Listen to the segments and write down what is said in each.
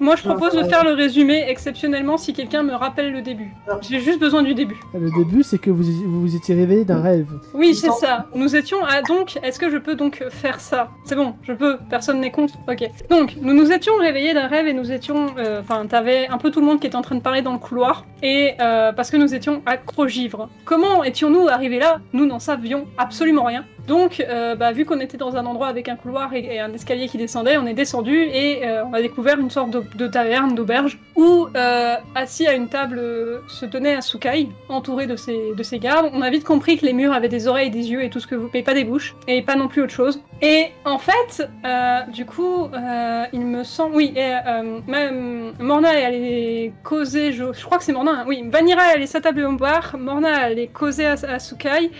Moi, je propose de faire le résumé exceptionnellement si quelqu'un me rappelle le début. J'ai juste besoin du début. Le début, c'est que vous vous étiez réveillé d'un rêve. Oui, c'est ça. Nous étions... Ah, donc, est-ce que je peux donc faire ça? C'est bon, je peux. Personne n'est contre. Ok. Donc, nous nous étions réveillés d'un rêve et nous étions... Enfin, t'avais un peu tout le monde qui était en train de parler dans le couloir. Et parce que nous étions à Crogivre. Comment étions-nous arrivés là? Nous n'en savions absolument rien. Donc, vu qu'on était dans un endroit avec un couloir et un escalier qui descendait, on est descendu et on a découvert une sorte de taverne, d'auberge, où, assis à une table, se tenait Asukai, entouré de ses gardes. On a vite compris que les murs avaient des oreilles, des yeux et tout ce que vous... mais pas des bouches, et pas non plus autre chose. Et en fait, du coup, il me semble... Oui, Morna est allée causer... Je crois que c'est Morna, hein. Oui, Vanira est allée s'attabler au bar, Morna est allée causer à Asukai,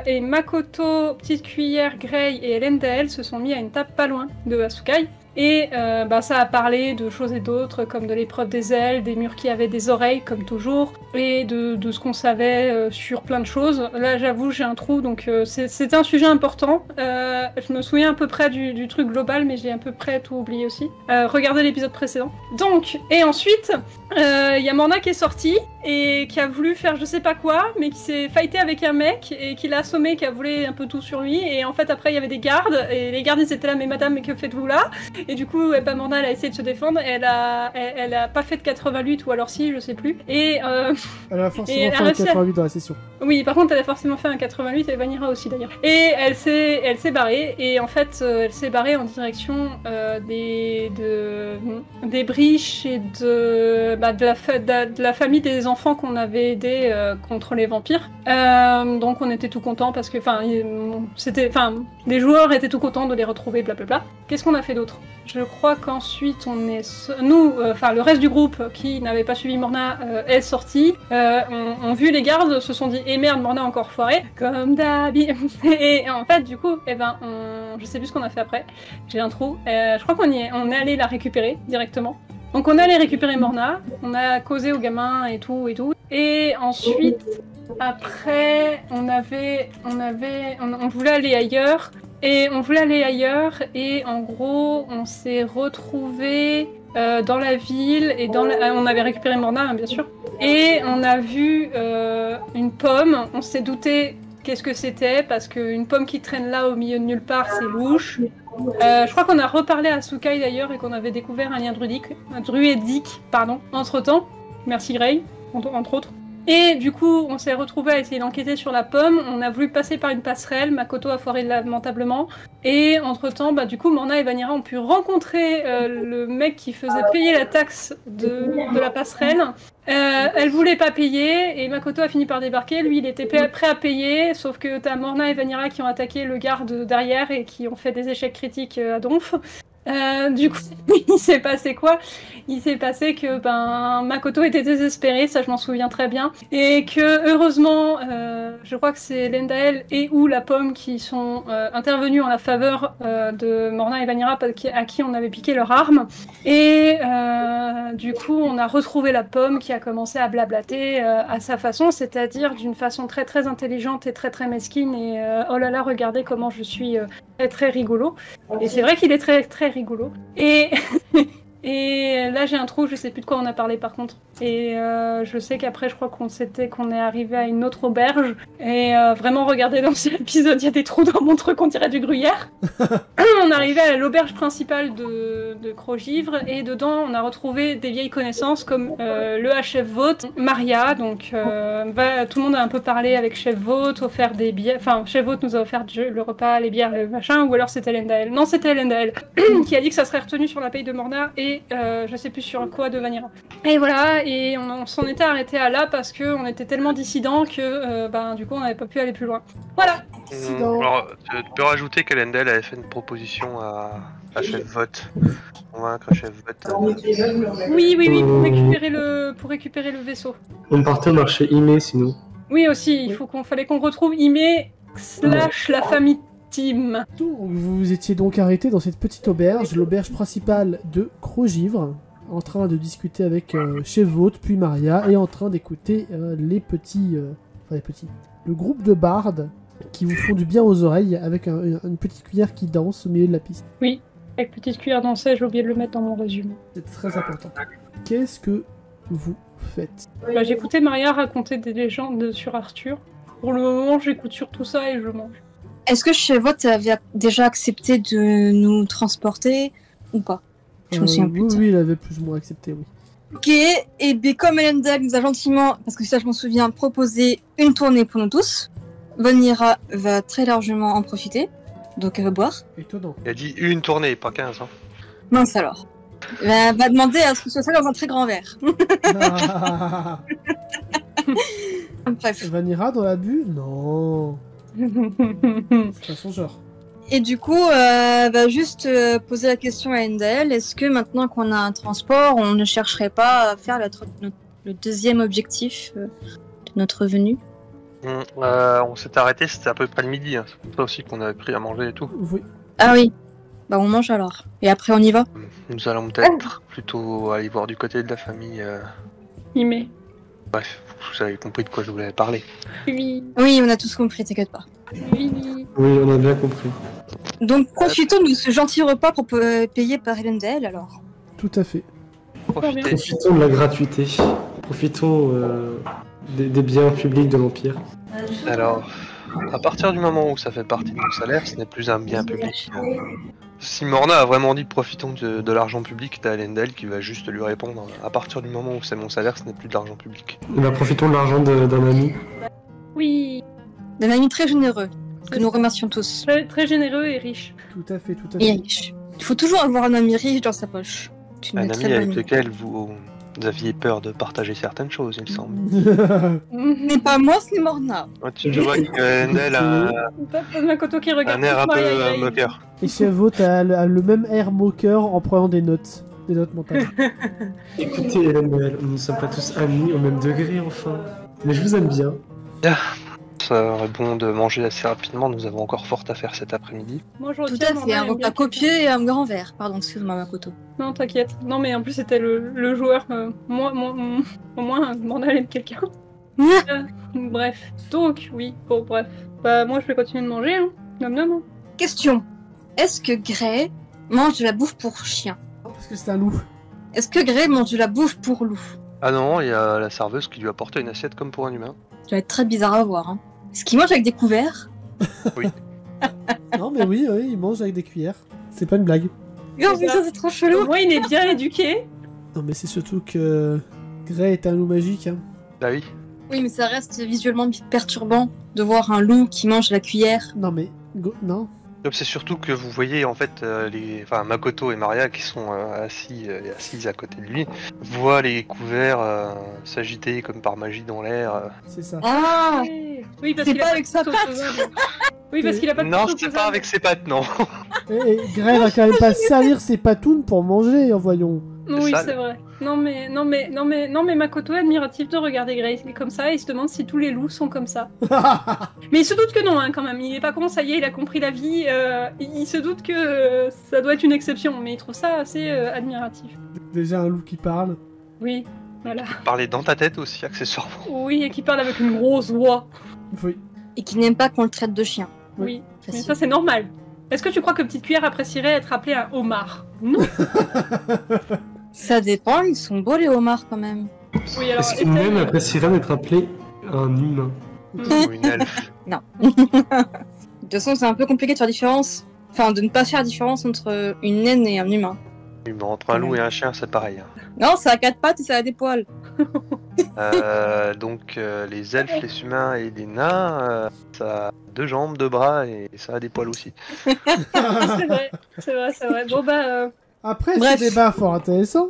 et Makoto, Petite Cuillère, Grey et Elendel se sont mis à une table pas loin de Asukai. Et ça a parlé de choses et d'autres, comme de l'épreuve des ailes, des murs qui avaient des oreilles, comme toujours, et de ce qu'on savait sur plein de choses. Là, j'avoue, j'ai un trou, donc c'est un sujet important. Je me souviens à peu près du truc global, mais j'ai à peu près tout oublié aussi. Regardez l'épisode précédent. Donc, et ensuite, y a Morna qui est sortie, et qui a voulu faire je sais pas quoi, mais qui s'est fighté avec un mec, et qui l'a assommé, qui a volé un peu tout sur lui, et en fait, après, il y avait des gardes, et les gardes, ils étaient là, mais madame, mais que faites-vous là? Et du coup, Morna, elle a essayé de se défendre, elle a pas fait de 88, ou alors si, je sais plus. Et elle a forcément fait un 88 dans la session. Oui, par contre, elle a forcément fait un 88, et Vanira aussi d'ailleurs. Et elle s'est barrée, et en fait, elle s'est barrée en direction des Briches et de la famille des enfants qu'on avait aidés contre les vampires. Donc on était tout contents parce que, les joueurs étaient tout contents de les retrouver, blablabla. Qu'est-ce qu'on a fait d'autre? Je crois qu'ensuite le reste du groupe qui n'avait pas suivi Morna est sorti. On vu les gardes, se sont dit eh merde, Morna a encore foiré, comme d'habitude. Et en fait, du coup, je sais plus ce qu'on a fait après. J'ai un trou. Je crois qu'on est allé la récupérer directement. Donc on est allé récupérer Morna, on a causé aux gamins et tout. Et ensuite, après, on voulait aller ailleurs. Et en gros, on s'est retrouvés dans la ville, et on avait récupéré Morna, hein, bien sûr. Et on a vu une pomme, on s'est douté qu'est-ce que c'était, parce qu'une pomme qui traîne là au milieu de nulle part, c'est louche. Je crois qu'on a reparlé à Asukai d'ailleurs, et qu'on avait découvert un lien druidique, entre-temps. Merci Grey, entre autres. Et du coup, on s'est retrouvés à essayer d'enquêter sur la pomme. On a voulu passer par une passerelle. Makoto a foiré lamentablement. Et entre-temps, du coup, Morna et Vanira ont pu rencontrer le mec qui faisait payer la taxe de la passerelle. Elle voulait pas payer, et Makoto a fini par débarquer. Lui, il était prêt à payer, sauf que t'as Morna et Vanira qui ont attaqué le garde derrière et qui ont fait des échecs critiques à Donf. Du coup, il s'est passé quoi? Il s'est passé que Makoto était désespéré, ça je m'en souviens très bien, et que heureusement, je crois que c'est Lendael et ou la pomme qui sont intervenus en la faveur de Morna et Vanira, à qui on avait piqué leur arme, et du coup on a retrouvé la pomme qui a commencé à blablater à sa façon, c'est-à-dire d'une façon très très intelligente et très très mesquine, et oh là là, regardez comment je suis très très rigolo, et c'est vrai qu'il est très très rigolo. Et là j'ai un trou, je sais plus de quoi on a parlé par contre. Et je sais qu'après je crois qu'on est arrivé à une autre auberge. Et vraiment, regardez dans cet épisode, il y a des trous dans mon truc, on dirait du gruyère. On est arrivé à l'auberge principale de Crogivre, et dedans on a retrouvé des vieilles connaissances comme le Chef Vote, Maria, donc tout le monde a un peu parlé avec Chef Vote, offert des bières, enfin Chef Vote nous a offert le repas, les bières, le machin, ou alors c'était Lendael. Non, c'était Lendael qui a dit que ça serait retenu sur la paye de Morna, et je sais plus sur quoi de Vanira. Et voilà, et on s'en était arrêté à là parce qu'on était tellement dissidents que du coup on n'avait pas pu aller plus loin. Voilà. Alors, tu peux rajouter qu'Elendel avait fait une proposition à Chef Vote. Convaincre Chef Vote. Oui, pour récupérer le vaisseau. On partait au marché Ime sinon. Oui aussi, fallait qu'on retrouve Ime / la famille Tim. Vous étiez donc arrêté dans cette petite auberge, l'auberge principale de Crogivre, en train de discuter avec Chef Vote, puis Maria, et en train d'écouter le groupe de bardes qui vous font du bien aux oreilles, avec une petite cuillère qui danse au milieu de la piste. Oui. Avec petite cuillère dans ça, j'ai oublié de le mettre dans mon résumé. C'est très important. Qu'est-ce que vous faites? Bah, j'écoutais Maria raconter des légendes sur Arthur. Pour le moment, j'écoute surtout ça et je mange. Est-ce que chez vous, tu avais déjà accepté de nous transporter ou pas? Je me souviens plus. Oui, il avait plus ou moins accepté, oui. Ok, et bien comme Elendel nous a gentiment, parce que ça je m'en souviens, proposé une tournée pour nous tous, Vanira va très largement en profiter, donc elle va boire. Étonnant. Il a dit une tournée, pas 15. Hein. Mince alors. Elle va demander à ce que ce soit dans un très grand verre. Bref. Vanira dans l'abus? Non. C'est pas son genre. Et du coup, va juste poser la question à Endel, est-ce que maintenant qu'on a un transport, on ne chercherait pas à faire le deuxième objectif de notre venue? On s'est arrêté, c'était à peu près le midi. Hein. C'est pour ça aussi qu'on avait pris à manger et tout. Oui. Ah oui. Bah on mange alors. Et après on y va? Nous allons peut-être plutôt aller voir du côté de la famille. Ime. Bref, vous avez compris de quoi je voulais parler. Oui. Oui, on a tous compris, t'inquiète pas. Oui. Oui, on a bien compris. Donc profitons de ce gentil repas pour payer par Elendel alors. Tout à fait. Profitez. Profitons de la gratuité. Profitons des biens publics de l'Empire. Alors, à partir du moment où ça fait partie de mon salaire, ce n'est plus un bien public. Si Morna a vraiment dit profitons de l'argent public, t'as Elendel qui va juste lui répondre. À partir du moment où c'est mon salaire, ce n'est plus de l'argent public. Eh ben, profitons de l'argent d'un ami. Oui. D'un ami très généreux, que nous remercions tous. Très, très généreux et riche. Tout à fait, tout à Et fait. riche. Il faut toujours avoir un ami riche dans sa poche. C'est Un une très ami bonne avec idée. lequel vous aviez peur de partager certaines choses, il me semble. Mais pas moi, c'est Morna. Ouais, tu vois que Elendel a T'as Makoto qui regarde un air un plus Maria peu Gray. moqueur. Et Chevaux a le même air moqueur en prenant des notes. Des notes mentales. Écoutez, Hélène Noël, nous ne sommes pas tous amis au même degré, enfin. Mais je vous aime bien. Ça aurait bon de manger assez rapidement, nous avons encore fort à faire cet après-midi. Moi, je Tout retiens à fait, Morna, un elle aime bien repas copieux et un grand verre. Pardon, excuse-moi Makoto. Non, t'inquiète. Non, mais en plus, c'était le joueur. Au moins, Morna aime quelqu'un. Bref. Donc, oui. Bon, bref. Bah, moi, je vais continuer de manger, hein. Nom, nom, non. Question. Est-ce que Gray mange de la bouffe pour chien? Parce que c'est un loup. Est-ce que Gray mange de la bouffe pour loup? Ah non, il y a la serveuse qui lui a porté une assiette comme pour un humain. Ça va être très bizarre à voir. Hein. Est-ce qu'il mange avec des couverts? Non, mais oui, il mange avec des cuillères. C'est pas une blague. Oh putain, c'est trop chelou. Au moins, il est bien éduqué. Non, mais c'est surtout que Gray est un loup magique. Hein. Bah oui. Oui, mais ça reste visuellement perturbant de voir un loup qui mange à la cuillère. Non, mais... Non. Donc c'est surtout que vous voyez en fait Makoto et Maria qui sont assises à côté de lui, voient les couverts s'agiter comme par magie dans l'air. C'est ça. Ah, Oui, parce c'est qu'il pas a avec sa de patte. opposable. Oui, parce qu'il a pas de Non, couteau c'est pas opposable. avec ses pattes, non. Et Gray va quand même pas salir ses patounes pour manger, voyons. Oui, sale. c'est vrai. Non mais Makoto est admiratif de regarder Grace comme ça et il se demande si tous les loups sont comme ça. Mais il se doute que non, hein, quand même. Il est pas con, ça y est, il a compris la vie. Il se doute que ça doit être une exception, mais il trouve ça assez admiratif. Déjà un loup qui parle. Oui, voilà. Parler dans ta tête aussi, accessoirement. Oui, et qui parle avec une grosse voix. Oui. Et qui n'aime pas qu'on le traite de chien. Oui, mais Facile. ça c'est normal. Est-ce que tu crois que Petite Cuillère apprécierait être appelée un homard? Non. Ça dépend, ils sont beaux les homards quand même. Oui, alors. Est-ce qu'il même apprécierait d'être appelé un humain? Ou une elfe. De toute façon, c'est un peu compliqué de faire différence. Enfin, de ne pas faire différence entre une naine et un humain. Oui, mais entre un loup et un chien, c'est pareil. Hein. Non, ça a 4 pattes et ça a des poils. Donc les elfes, les humains et les nains, ça a 2 jambes, 2 bras et ça a des poils aussi. C'est vrai, c'est vrai, c'est vrai. Bon bah. Après, Bref. c'est débat fort intéressant.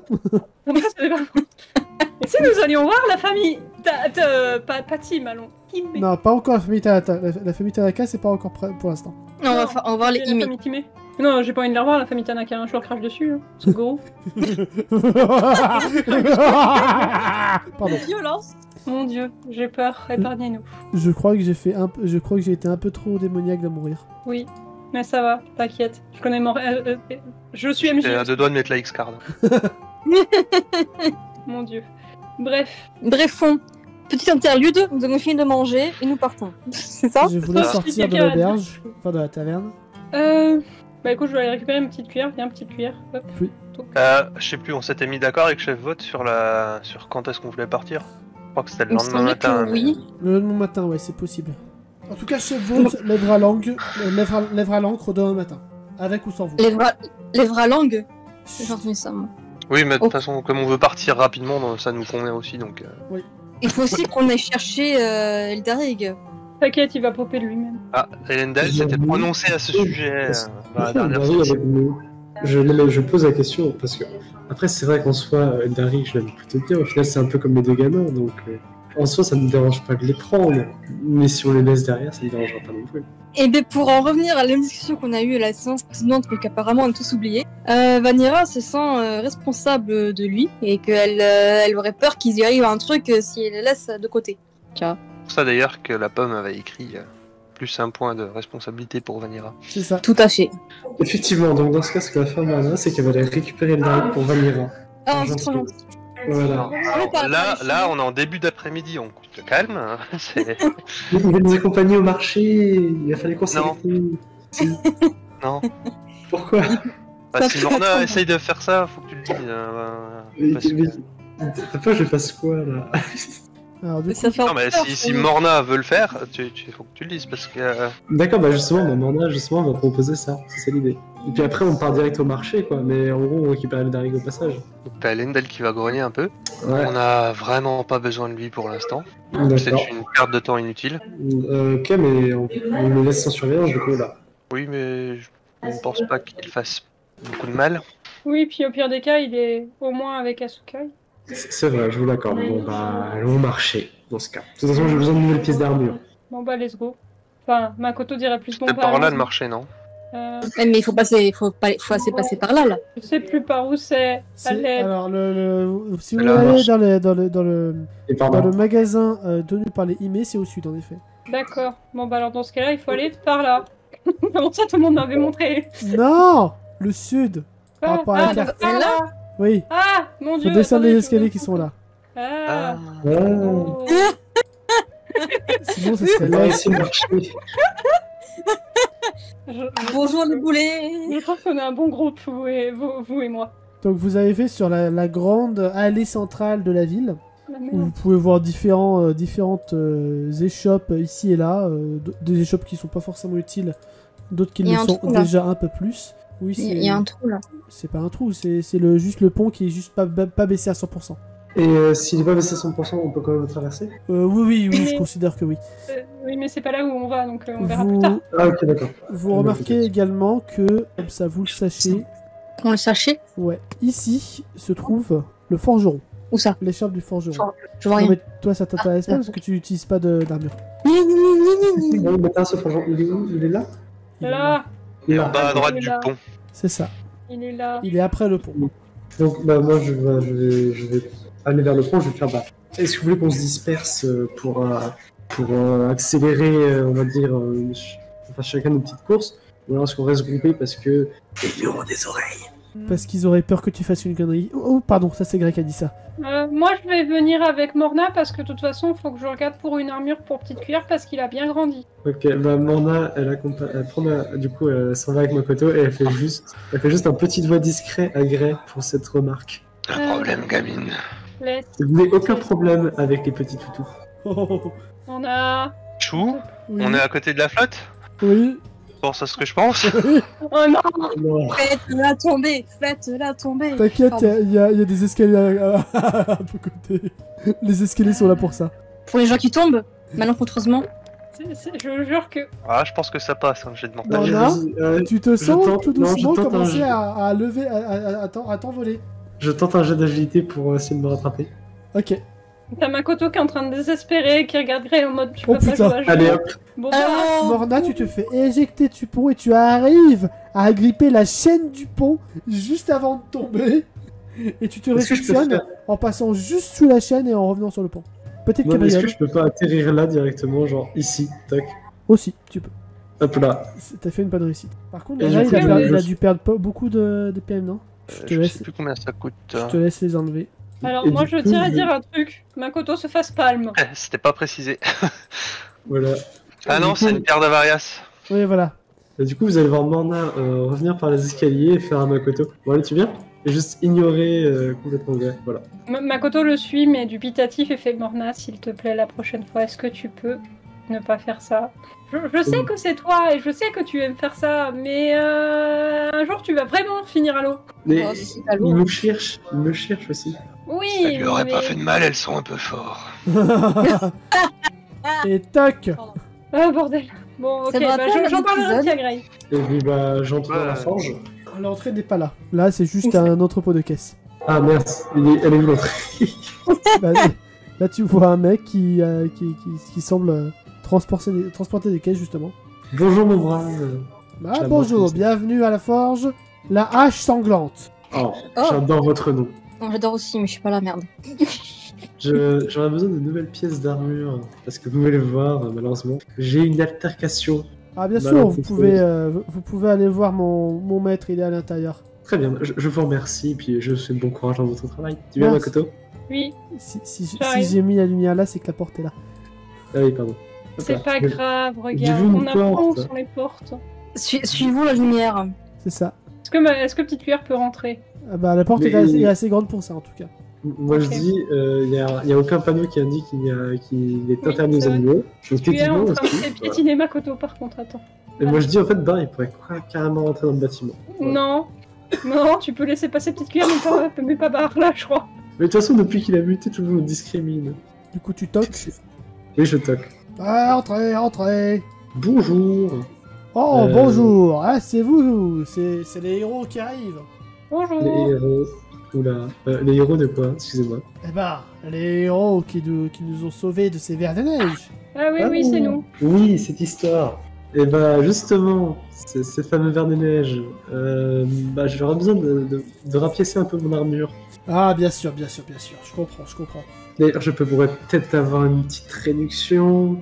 Après, c'est pas- Et si nous allions voir la famille. Pas Tim, allons. Kim. Non, pas encore la famille Tanaka. La famille Tanaka, c'est pas encore prêt pour l'instant. Non, on va voir les la Ime. famille Kimé. Non, j'ai pas envie de la revoir, la famille Tanaka, hein. Je leur crache dessus, hein. C'est gros. Pardon. Violence. Mon dieu, j'ai peur, épargnez-nous. Je crois que j'ai été un peu trop démoniaque dans mon rire. Oui, mais ça va, t'inquiète. Je connais mon. Je suis MJ. J'ai à 2 doigts de mettre la X-card. Mon dieu. Bref. Brefons. Petite interlude, nous avons fini de manger et nous partons. C'est ça? Je voulais Ça, sortir de quelqu'un a l'auberge, enfin de la taverne. Bah écoute, je vais aller récupérer une petite cuillère. Viens, petite cuillère. Hop. Oui. Je sais plus, on s'était mis d'accord avec Chef Vote sur quand est-ce qu'on voulait partir. Je crois que c'était le Il me lendemain semblait matin. que oui. Le lendemain matin, ouais, c'est possible. En tout cas, Chef Vote lèvera l'encre demain matin. Avec ou sans vous. Lèvres à langue. J'ai entendu ça, moi. Oui, mais de toute Oh. façon, comme on veut partir rapidement, ça nous convient aussi, donc... Il faut aussi qu'on aille chercher Eldarig. T'inquiète, il va popper de lui-même. Ah, Elendel s'était prononcé à ce sujet dans la dernière Eldarig session. avec nous. Je pose la question parce que après c'est vrai qu'en soi Eldarig je l'aime plutôt bien. Au final c'est un peu comme les deux gamins donc en soi ça ne me dérange pas de les prendre. Mais si on les laisse derrière ça ne me dérangera pas non plus. Et bien pour en revenir à la même discussion qu'on a eue à la séance précédente mais qu'apparemment on a tous oublié, Vanira se sent responsable de lui et qu'elle aurait peur qu'il y arrive un truc si elle les laisse de côté. C'est pour ça d'ailleurs que la pomme avait écrit plus un point de responsabilité pour Vanira. C'est ça. Tout à fait. Effectivement donc dans ce cas ce qu'elle va faire Marina c'est qu'elle va aller récupérer Eldarig pour Vanira. Ah, c'est trop gentil. Voilà. Alors, là, on est en début d'après-midi, on te calme. Hein, Il va nous accompagner au marché. Il va faire les courses Non. avec nous. Si. Non. Pourquoi Bah, si Morna essaye de faire ça, faut que tu le dises. Parce que- T'as peur que je fasse quoi là? Alors, du coup, Ça fait Non, mais peur, si Morna veut le faire, faut que tu le dises parce que. D'accord, bah justement, Morna justement va proposer ça, c'est ça l'idée. Et puis après on part direct au marché quoi, mais en gros on récupère Eldarig au passage. Donc, t'as Lendel qui va grogner un peu. Ouais, On a vraiment pas besoin de lui pour l'instant. d'accord. C'est une perte de temps inutile. Ok, mais on le laisse sans surveillance du coup là. Oui, mais je ne pense pas qu'il fasse beaucoup de mal. Oui, puis au pire des cas, il est au moins avec Asukai. C'est vrai, je vous l'accorde. Bon bah allons au marché dans ce cas. De toute façon j'ai besoin de nouvelles pièces d'armure. Bon bah, let's go. Enfin, Makoto dirait plus bon C'est par là le marché, non? Ouais, mais il faut assez passer par là. Je sais plus par où c'est. Allez. alors, si vous Là, allez marche. dans Et par le là. magasin tenu par les Ime, c'est au sud en effet. D'accord. Bon bah alors dans ce cas-là, il faut aller par là. Comment ça, tout le monde m'avait montré? Non, le sud. Par rapport à la carte. par là. Oui, Ah, mon faut dieu. descendre attendez, les je- escaliers qui sont là. Ah. Oh. Oh. Sinon, ce serait On va là. essayer de marcher. Bonjour le boulet. Je pense qu'on est un bon groupe, vous et moi. Donc, vous avez fait sur la grande allée centrale de la ville, La où merde. vous pouvez voir différentes échoppes ici et là, des échoppes qui sont pas forcément utiles, d'autres qui Il y le a un sont trou, là. déjà un peu plus. Oui, Il y a un trou là. c'est pas un trou, c'est juste le pont qui est juste pas baissé à 100%. Et s'il n'est pas baissé à 100%, on peut quand même le traverser? Oui, Mais- je considère que oui. Oui, mais c'est pas là où on va, donc on verra plus tard. Ah ok d'accord. Vous remarquez également que, comme ça vous le sachez, On le cherchait. ouais, ici se trouve le forgeron, Où ça? l'échoppe du forgeron. Je vois Non, rien. mais toi ça t'intéresse pas parce que tu n'utilises pas d'armure. Bon, mais attends, ce forgeron, il est où? Il est là? Là, Et en bas à droite Il est du là. pont. C'est ça, il est là. il est après le pont. Donc bah moi je vais aller vers le pont, je vais faire bah. Est-ce que vous voulez qu'on se disperse pour accélérer, on va dire, enfin chacun nos petites courses, ou alors est-ce qu'on reste groupés parce que ils auront des oreilles. Parce qu'ils auraient peur que tu fasses une connerie. Oh, pardon, ça c'est Greg qui a dit ça. Moi, je vais venir avec Morna parce que de toute façon, il faut que je regarde pour une armure pour petite cuillère parce qu'il a bien grandi. Ok, bah Morna, elle prend du coup, elle s'en va avec Makoto et elle fait juste un petit doigt discret à Grey pour cette remarque. Un problème, gamine. Laisse. Vous n'avez aucun problème avec les petits toutous. Oh, On a. Chou, oui, on est à côté de la flotte? oui. Tu penses à ce que je pense? Oh non. Non. Faites-la tomber. Faites-la tomber. T'inquiète, Pardon. il y a des escaliers à peu côté. Les escaliers sont là pour ça. Pour les gens qui tombent, malencontreusement. Je vous jure que. Ah, je pense que ça passe, hein, j'ai de Non, mental. non. Tu te sens tente- tout non, je doucement tente un commencer jeu. à lever, à t'envoler. Je tente un jet d'agilité pour essayer de me rattraper. Ok. T'as Makoto qui est en train de désespérer, qui regarde Grey en mode tu Oh, peux pas putain. jouer à jeu. Allez hop. Bon, bah, Morna, tu te fais éjecter du pont et tu arrives à agripper la chaîne du pont juste avant de tomber. Et tu te Est-ce que je peux réceptionnes faire- en passant juste sous la chaîne et en revenant sur le pont. Peut-être Non, mais est-ce Gabriel que je peux pas atterrir là directement, genre ici, tac, aussi, tu peux. hop là. T'as fait une bonne réussite. Par contre, Et là, j'ai il a, fait perdu- le- il a dû perdre beaucoup de PM, non? Je te Je laisse. sais plus combien ça coûte. Je te laisse les enlever. alors Et moi du je coup, tiens à je- dire un truc. Makoto se fasse palme. C'était pas précisé. Voilà. Ah non, Du coup, c'est une pierre d'Avarias. Oui, voilà. Et du coup, vous allez voir Morna revenir par les escaliers et faire un Makoto. Bon, allez, tu viens? Et juste ignorer complètement Grey, voilà. Makoto le suit, mais dubitatif et fait Morna, s'il te plaît, la prochaine fois, est-ce que tu peux ne pas faire ça? Je sais que c'est toi et je sais que tu aimes faire ça, mais un jour tu vas vraiment finir à l'eau. Mais Oh, c'est à il l'eau. me cherche aussi. Oui, Ça lui aurait mais... pas fait de mal, elles sont un peu forts. Et toc. Ah, bordel. Bon, ok, Ça me bah, rappelle j'en un parlerai épisode. à Grey. Et puis, bah, j'entre dans la Ouais. forge. L'entrée n'est pas là. Là, c'est juste un entrepôt de caisse. Ah, mince, elle est où l'entrée? Bah, là, tu vois un mec qui semble transporter des caisses, justement. Bonjour, mon brave. Bah, J'adore bonjour, ça. bienvenue à la forge. La hache sanglante. Oh, Oh. j'adore votre nom. Non, j'adore aussi, mais je suis pas la merde. J'aurais besoin de nouvelles pièces d'armure, parce que vous pouvez le voir, malheureusement. J'ai une altercation. Ah, bien Bah, sûr, non, vous c'est pouvez aller voir mon maître, il est à l'intérieur. Très bien, je vous remercie, puis je vous souhaite bon courage dans votre travail. Tu viens, Merci. Makoto? Oui, Si J'arrive. j'ai mis la lumière là, c'est que la porte est là. Ah oui, pardon. Hop c'est là. pas grave, regarde, Dis-vous une on apprend où porte. sont les portes. Suivons la lumière. C'est ça. Est-ce que Petite Cuillère peut rentrer? Ah bah, la porte Mais- est assez grande pour ça, en tout cas. Moi, Ok. je dis, il n'y a aucun panneau qui indique qu'il est Oui, interdit aux c'est vrai. animaux. Donc, Petite Cuillère en techniquement, train de aussi, faire piétiner Makoto, par contre, attends. Et moi, je dis, en fait, il pourrait carrément rentrer dans le bâtiment. Voilà. Non, non, tu peux laisser passer Petite Cuillère, mais pas Barre, là, je crois. Mais de toute façon, depuis qu'il a muté, tout le monde me discrimine. Du coup, tu toques. Oui, je toque. Ah, entrez. Bonjour. Oh, Euh. bonjour. Ah, c'est vous. C'est les héros qui arrivent. Bonjour. Les héros. Oula. Les héros de quoi? Excusez-moi. Eh ben, les héros qui nous ont sauvés de ces vers de neige. Ah oui, oui, c'est nous. Oui, cette histoire. Et bah, justement, ces fameux vers de neige, j'aurais besoin de rapiécer un peu mon armure. Ah, bien sûr. Je comprends. D'ailleurs, je pourrais peut-être avoir une petite réduction,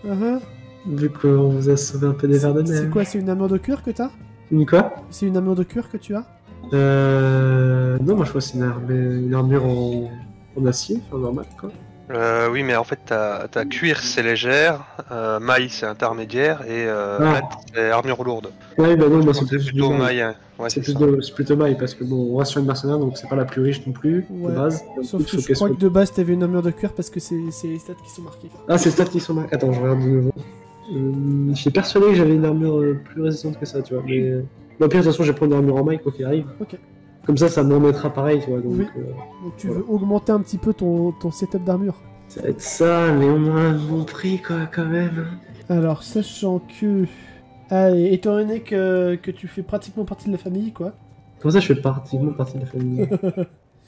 Uh-huh. vu qu'on vous a sauvé un peu des vers de neige. C'est quoi, c'est une armure de cuir que t'as? Une quoi? C'est une armure de cuir que tu as? Non, moi je crois que c'est une armure en acier, enfin normal quoi. Oui, mais en fait, t'as cuir, c'est légère, maille, c'est intermédiaire, et Ah. latte, c'est armure lourde. Ouais, bah non, moi c'est C'est plus plutôt du maille. maille. Hein. Ouais, C'est c'est plus ça. c'est plutôt maille parce que bon, on reste sur une mercenaire donc c'est pas la plus riche non plus Ouais. de base. Sauf Donc, que faut je qu'elle crois soit- que de base t'avais une armure de cuir parce que c'est les stats qui sont marquées. Ah, c'est stats qui sont marqués. Attends, je regarde de nouveau. J'étais persuadé que j'avais une armure plus résistante que ça, tu vois. Mais au pire, de toute façon, je vais prendre une armure en maille quoi qu'il arrive. Ok. Comme ça me remettra pareil, tu vois. Donc, Oui. Donc tu veux augmenter un petit peu ton setup d'armure. ça va être ça, mais on a un bon prix quoi, quand même. Alors, sachant que... Allez, étant donné que tu fais pratiquement partie de la famille, quoi, Comme ça, je fais pratiquement partie de la famille.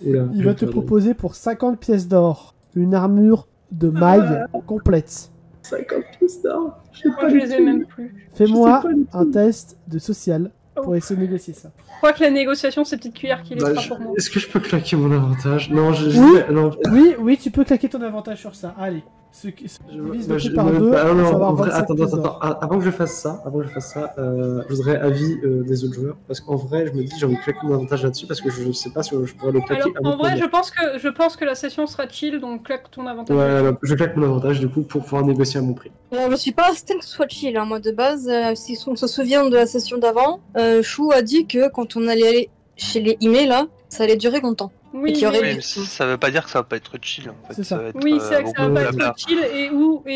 Oula, il va te proposer pour 50 pièces d'or une armure de maille complète. 50 pièces d'or. Je sais Moi, pas je du les ai tout. même plus. Fais-moi Je sais pas du tout. un test de social pour Oh. essayer de négocier ça. Je crois que la négociation, c'est Petite Cuillère qui les Bah, fera pour moi. Est-ce que je peux claquer mon avantage? Non, Oui. non, Oui, tu peux claquer ton avantage sur ça. Allez, ce qui divise le je- prix par non, 2, bah, non, ça va en avoir vrai, 25 attends, pièces attends, d'or. avant que je fasse ça, je voudrais avis des autres joueurs, parce qu'en vrai, je me dis j'ai envie de claquer mon avantage là-dessus, parce que je sais pas si je pourrais le claquer Alors, avant en vrai, de- je pense que la session sera chill, donc claque ton avantage. Ouais, je claque mon avantage du coup pour pouvoir négocier à mon prix. Alors, je suis pas certaine que ce soit chill. Hein. Moi, de base, si on se souvient de la session d'avant, Chou a dit que quand on allait aller chez les emails, là, ça allait durer longtemps. Oui, Et qui aurait mais- Oui, mais ça veut pas dire que ça va pas être chill en fait. C'est ça. va être, Oui, c'est vrai que ça beaucoup va de pas blabla. être chill et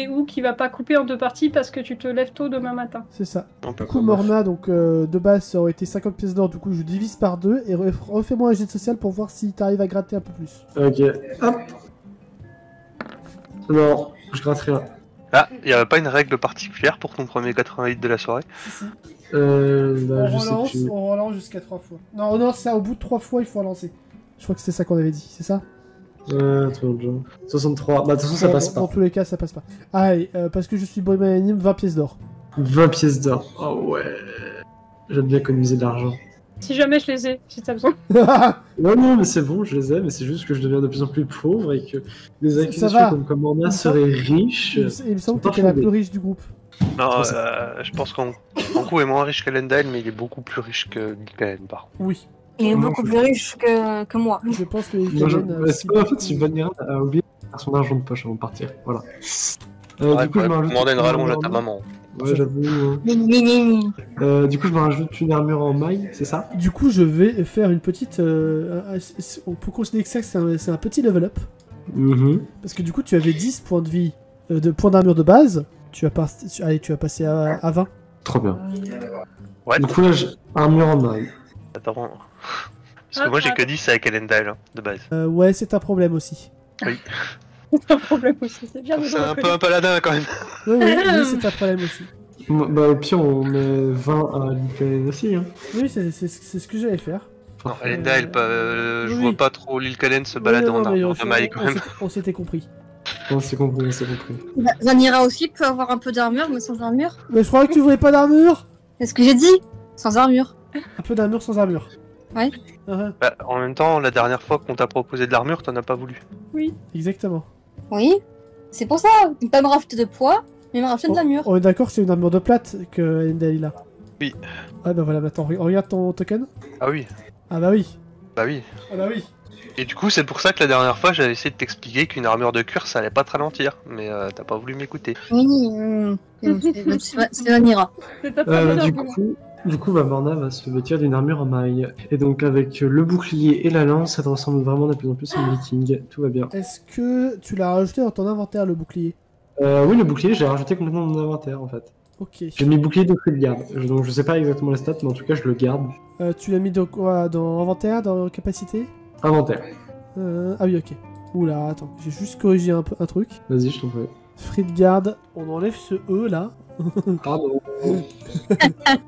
où qui va pas couper en deux parties parce que tu te lèves tôt demain matin. C'est ça. Un peu Du coup, comme- Morna, donc de base, ça aurait été 50 pièces d'or. Du coup, je divise par 2 et refais-moi un jet de social pour voir si t'arrives à gratter un peu plus. Ok, hop. Non, je gratte rien. Ah, y avait pas une règle particulière pour ton premier 88 de la soirée? Si, si. Bah, je sais relance, plus. on relance jusqu'à 3 fois. Non, non, ça, au bout de 3 fois, il faut relancer. Je crois que c'est ça qu'on avait dit, c'est ça? Attends, genre. 63. Bah, de toute façon, ça Ouais, passe dans pas. tous les cas, ça passe pas. Allez, parce que je suis boy anime, 20 pièces d'or. 20 pièces d'or. Oh ouais. J'aime bien économiser de l'argent. Si jamais je les ai, si t'as besoin. Non, mais c'est bon, je les ai, mais c'est juste que je deviens de plus en plus pauvre et que des Ça accusations va. comme Commanda Il me seraient riches. Il me semble que pas t'étais la fondées. plus riche du groupe. Non, C'est je pense qu'Ankou est moins riche qu'Elendale, mais il est beaucoup plus riche que Gikaen par contre. Oui, Il est Comment beaucoup je- plus riche que moi. je pense que Moi, Ikamen, bah, c'est pas en fait, si Vanilla a oublié de faire son argent de poche avant de partir. Voilà. Du coup, je m'ajoute. Demander une rallonge à ta maman. Ouais, j'avoue. Du coup, je me rajoute une armure en maille, c'est ça? Du coup, je vais faire une petite... on peut considérer que ça, c'est un petit level up. Parce que du coup, tu avais 10 points de vie, de points d'armure de base. Tu vas passer à 20. Trop bien. Ouais. Du coup, là, j'ai armure en maille. Attends. Parce que moi j'ai que 10 avec Elendil, hein, de base. Ouais, c'est un problème aussi. Oui. C'est un problème aussi, c'est bien. C'est un peu un paladin quand même. Oui, c'est un problème aussi. Bah, au pire, on met 20 à Lilkalen aussi. Hein. Oui, c'est ce que j'allais faire. Non, Elendil, je oui. vois pas trop Lilkalen se balader en armure de maille quand même. On s'était compris. On s'est compris, on s'est compris. Vanira aussi peut avoir un peu d'armure, mais sans armure. Mais je croyais que tu voulais pas d'armure. C'est ce que j'ai dit. Sans armure. Un peu d'armure sans armure. Ouais. Bah, en même temps, la dernière fois qu'on t'a proposé de l'armure, t'en as pas voulu. Oui. Exactement. Oui. C'est pour ça. Ne pas me rajouter de poids, mais me rajouter de l'armure. On est d'accord que c'est une armure de plate que Elendil a. Oui. Ah bah voilà, attends, regarde ton token. Ah oui. Ah bah oui. Bah oui. Ah bah oui. Et du coup, c'est pour ça que la dernière fois, j'avais essayé de t'expliquer qu'une armure de cuir, ça allait pas te ralentir. Mais t'as pas voulu m'écouter. Oui. C'est Vanira. C'est ta première Du coup, Morna va se vêtir d'une armure en maille. Et donc, avec le bouclier et la lance, elle ressemble vraiment de plus en plus à une viking. Tout va bien. Est-ce que tu l'as rajouté dans ton inventaire, le bouclier? Oui, le bouclier, j'ai rajouté complètement dans mon inventaire, en fait. Ok. J'ai mis bouclier de Fridgard. Donc, je sais pas exactement les stats, mais en tout cas, je le garde. Tu l'as mis dans quoi? Dans inventaire? Dans capacité? Inventaire. Ah oui, ok. Oula, attends, j'ai juste corrigé un truc. Vas-y, je t'en prie. Fridgard, on enlève ce E là. Pardon.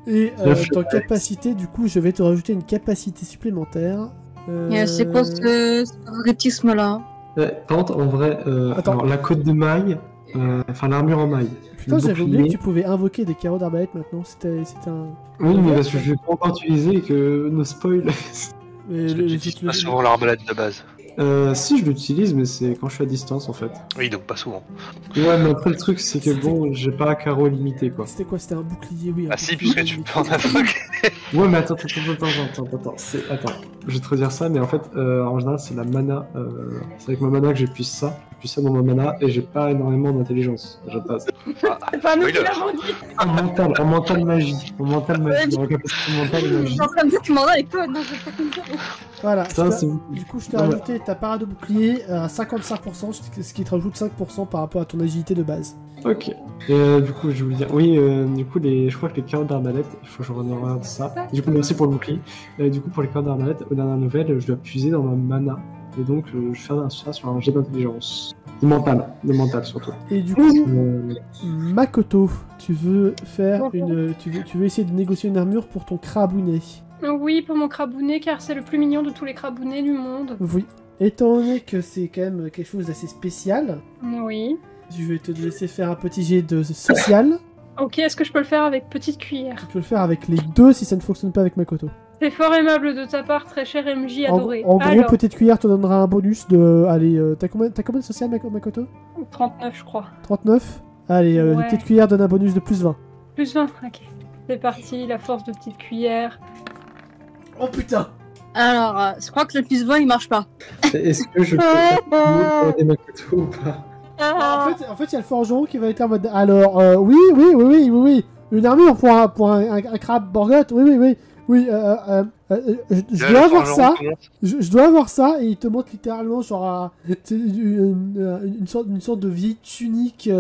Et dans capacité, du coup, je vais te rajouter une capacité supplémentaire. C'est quoi ce favoritisme là? Par contre, en vrai, Attends. alors, la côte de maille, enfin l'armure en maille. Putain, le j'avais bouclier. oublié que tu pouvais invoquer des carreaux d'arbalète maintenant. C'était un. Oui, mais parce que je l'ai pas encore utilisé et que no spoil. Mais Je l'utilise pas souvent l'arbalète de base. Si je l'utilise, mais c'est quand je suis à distance en fait. Oui, donc pas souvent. Ouais, mais après le truc c'est que bon, j'ai pas un carreau limité quoi. C'était quoi? C'était un bouclier, oui. un Ah si, bouclier, puisque tu oui. peux en invoquer. Ouais, mais attends. Attends, je vais te redire ça, mais en fait, en général, c'est la mana. C'est avec ma mana que j'ai plus ça. J'ai plus ça dans ma mana et j'ai pas énormément d'intelligence. Déjà pas. C'est pas nous qui Spoiler. l'avons dit. En mental magie. En capacité mentale et Je magie. suis en train de dire que Morna est peu. Non, je vais pas comme ça. Voilà. Ça, c'est Du coup, je t'ai Non, mais- rajouté ta parade de bouclier à 55%, ce qui te rajoute 5% par rapport à ton agilité de base. Ok. Et du coup, je voulais dire, oui, du coup, je crois que les carreaux d'arbalète, il faut que je regarde ça. Du coup, merci pour le bouclier. Du coup, pour les carreaux d'arbalète, aux dernières nouvelles, je dois puiser dans ma mana. Et donc, je vais faire ça sur un jet d'intelligence. De mental surtout. Et du coup, Euh, Makoto, tu veux faire une. Tu veux essayer de négocier une armure pour ton crabounet. Oui, pour mon crabounet, car c'est le plus mignon de tous les crabounets du monde. Oui. Étant donné que c'est quand même quelque chose d'assez spécial, Oui. je vais te laisser faire un petit jet de social. Ok, est-ce que je peux le faire avec petite cuillère? Tu peux le faire avec les deux si ça ne fonctionne pas avec Makoto. C'est fort aimable de ta part, très cher MJ En adoré. gros, Alors, petite cuillère te donnera un bonus de. Allez, t'as combien de social, Makoto? 39, je crois. 39. Allez, Ouais. les petites cuillères donnent un bonus de plus 20. Plus 20, ok. C'est parti, la force de petite cuillère. Oh putain! Alors, je crois que le plus 20 il marche pas. Est-ce que je peux faire des Makoto ou pas? En fait, il y a le forgeron qui va être en mode. Alors, oui. Une armure pour un crabe borgotte, oui. Je dois avoir ça. Je dois avoir ça, et il te montre littéralement genre une sorte de vieille tunique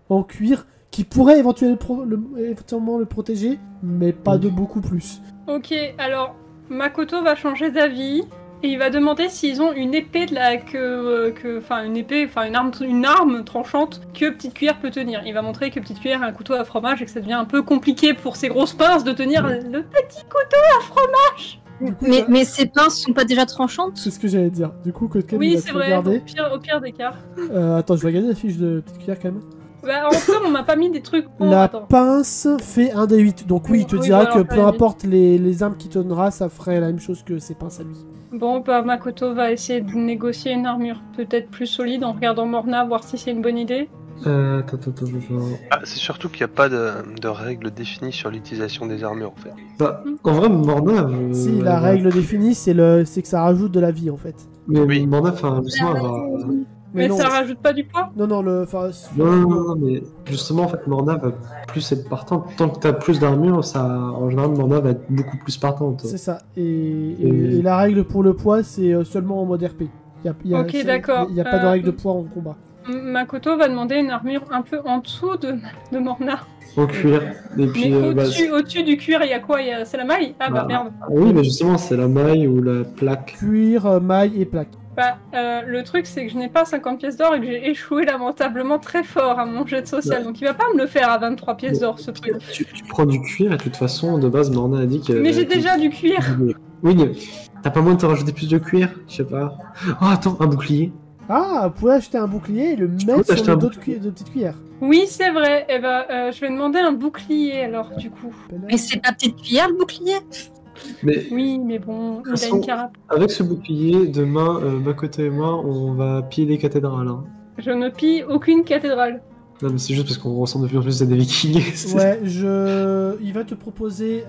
en cuir qui pourrait éventuellement le protéger, mais pas de beaucoup plus. Ok, alors Makoto va changer d'avis et il va demander s'ils ont une épée une arme tranchante que Petite Cuillère peut tenir. Il va montrer que Petite Cuillère a un couteau à fromage et que ça devient un peu compliqué pour ses grosses pinces de tenir le petit couteau à fromage. Du coup, Mais ces pinces sont pas déjà tranchantes? c'est ce que j'allais dire. Du coup, Kotken, il Oui, va c'est te vrai, regarder. au pire des cas. Attends, je vais regarder la fiche de Petite Cuillère quand même. Bah, en fait, on m'a pas mis des trucs. Oh, La attends. pince fait 1 des 8. Donc oui, il te Oui, dira voilà, que on peu peut importe les armes qu'il te donnera, ça ferait la même chose que ses pinces à lui. Bon, bah, Makoto va essayer de négocier une armure peut-être plus solide en regardant Morna, voir si c'est une bonne idée. Attends. Ah, c'est surtout qu'il n'y a pas de règle définie sur l'utilisation des armures en fait. Bah, en vrai, Morna. Si, la règle définie, c'est que ça rajoute de la vie en fait. Mais Oui. Morna, enfin, justement, Mais non, ça rajoute pas du poids? Non, non, Non, mais justement, en fait, Morna va plus être partante. Tant que t'as plus d'armure, ça, en général, Morna va être beaucoup plus partante. c'est ça. Et la règle pour le poids, c'est seulement en mode RP. Ok, d'accord. Il n'y a pas de règle de poids en combat. Makoto va demander une armure un peu en dessous de Morna. En cuir. Et puis, Mais au-dessus du cuir, il y a quoi? C'est la maille? Ah bah merde. oui, mais justement, c'est la maille ou la plaque. Cuir, maille et plaque. Bah, le truc, c'est que je n'ai pas 50 pièces d'or et que j'ai échoué lamentablement très fort à mon jet de social. Ouais. Donc il va pas me le faire à 23 pièces d'or, ce truc. Tu prends du cuir et de toute façon, de base, Morna a dit que. Mais j'ai déjà du cuir. Oui, mais t'as pas moyen de te rajouter plus de cuir? Je sais pas. Oh, attends, un bouclier. Ah, vous pouvez acheter un bouclier et le mettre t'acheter sur un le dos de petites cuillères. Oui, c'est vrai. Eh ben, je vais demander un bouclier alors, du coup. Mais c'est pas petite cuillère le bouclier? Mais Oui, mais bon, il a façon- une carapace. avec ce bouclier, demain, Makoto et moi, on va piller des cathédrales. Hein. Je ne pille aucune cathédrale. Non, mais c'est juste parce qu'on ressemble de plus en plus à des vikings. Ouais, il va te proposer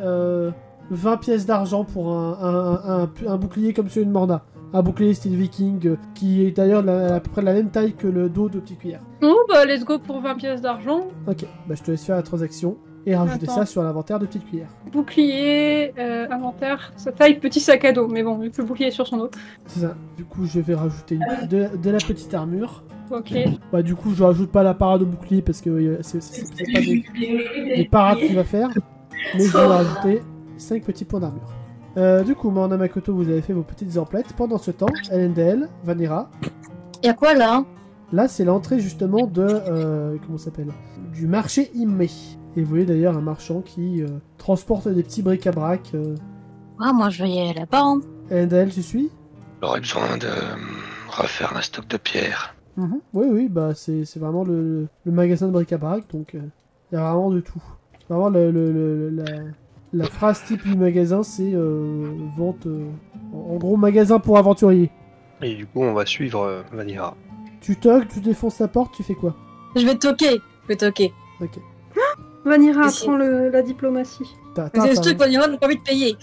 20 pièces d'argent pour un bouclier comme celui de Morna. Un bouclier style viking qui est d'ailleurs à peu près de la même taille que le dos de petite cuillère. Bon, bah, let's go pour 20 pièces d'argent. Ok, bah je te laisse faire la transaction et rajouter Attends. ça sur l'inventaire de petite cuillère. Bouclier, inventaire, sa taille, petit sac à dos. Mais bon, vu que le bouclier est sur son dos. C'est ça. Du coup, je vais rajouter de la petite armure. Ok. Bah du coup, je rajoute pas la parade au bouclier parce que c'est pas des parades qu'il va faire. Mais je vais rajouter 5 petits points d'armure. Du coup, Morna Makoto, vous avez fait vos petites emplettes. Pendant ce temps, Elendel, Vanira, Y'a quoi là? là c'est l'entrée justement de... comment ça s'appelle? Du marché Immé. Et vous voyez d'ailleurs un marchand qui transporte des petits bric-à-brac. Ah, moi je vais y aller là-bas. Hein. Elendel, tu suis? J'aurais besoin de refaire un stock de pierres. Oui, oui, bah c'est vraiment le magasin de bric-à-brac, donc il y a vraiment de tout. Vraiment, la phrase type du magasin, c'est vente... en gros, magasin pour aventuriers. Et du coup, on va suivre Vanilla. Tu toques, tu défonces la porte, tu fais quoi? Je vais toquer. Ok. Vanira Ici. apprend la diplomatie. C'est ce truc, Vanira n'a pas envie de payer.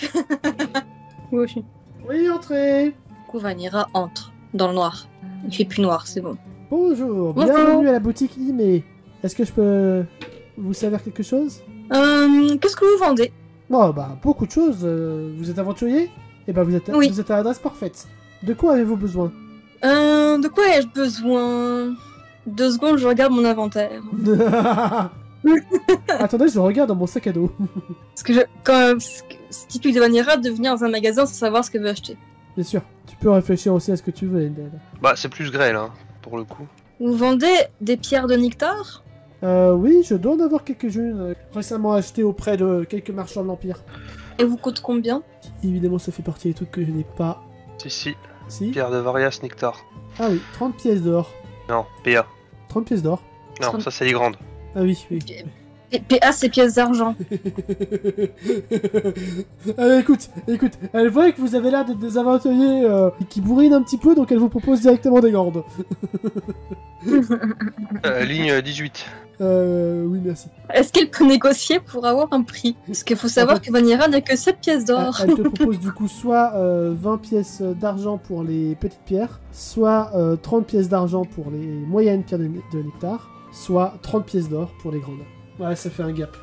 Moi aussi. Oui, entrez. Du coup, Vanira entre dans le noir. Il fait plus noir, c'est bon. Bonjour, Bonjour. bienvenue à la boutique Immé. Est-ce que je peux vous servir quelque chose? Qu'est-ce que vous vendez? Oh, bah, beaucoup de choses. Vous êtes aventurier? Eh ben, vous êtes à l'adresse parfaite. De quoi avez-vous besoin? De quoi ai-je besoin? 2 secondes, je regarde mon inventaire. Attendez, je regarde dans mon sac à dos. Parce que c'est typique de Vanira de venir dans un magasin sans savoir ce qu'elle veut acheter. Bien sûr, tu peux réfléchir aussi à ce que tu veux, Endel. Bah, c'est plus grêle, hein, pour le coup. Vous vendez des pierres de nectar? Oui, je dois en avoir quelques-unes récemment achetées auprès de quelques marchands de l'Empire. Et vous coûtent combien? Évidemment, ça fait partie des trucs que je n'ai pas. Si, Si? pierre de Varias Nectar. Ah oui, 30 pièces d'or. Non, PA. 30 pièces d'or. Non, ça c'est les grandes. Ah oui, oui. PA, c'est pièces d'argent. Écoute, elle voit que vous avez l'air d'être des aventuriers qui bourrinent un petit peu, donc elle vous propose directement des gardes. Ligne 18. Oui, merci. Est-ce qu'elle peut négocier pour avoir un prix? Parce qu'il faut savoir que Vanira n'a que 7 pièces d'or. Elle te propose du coup soit 20 pièces d'argent pour les petites pierres, soit 30 pièces d'argent pour les moyennes pierres de nectar, soit 30 pièces d'or pour les grandes. Ouais, ça fait un gap.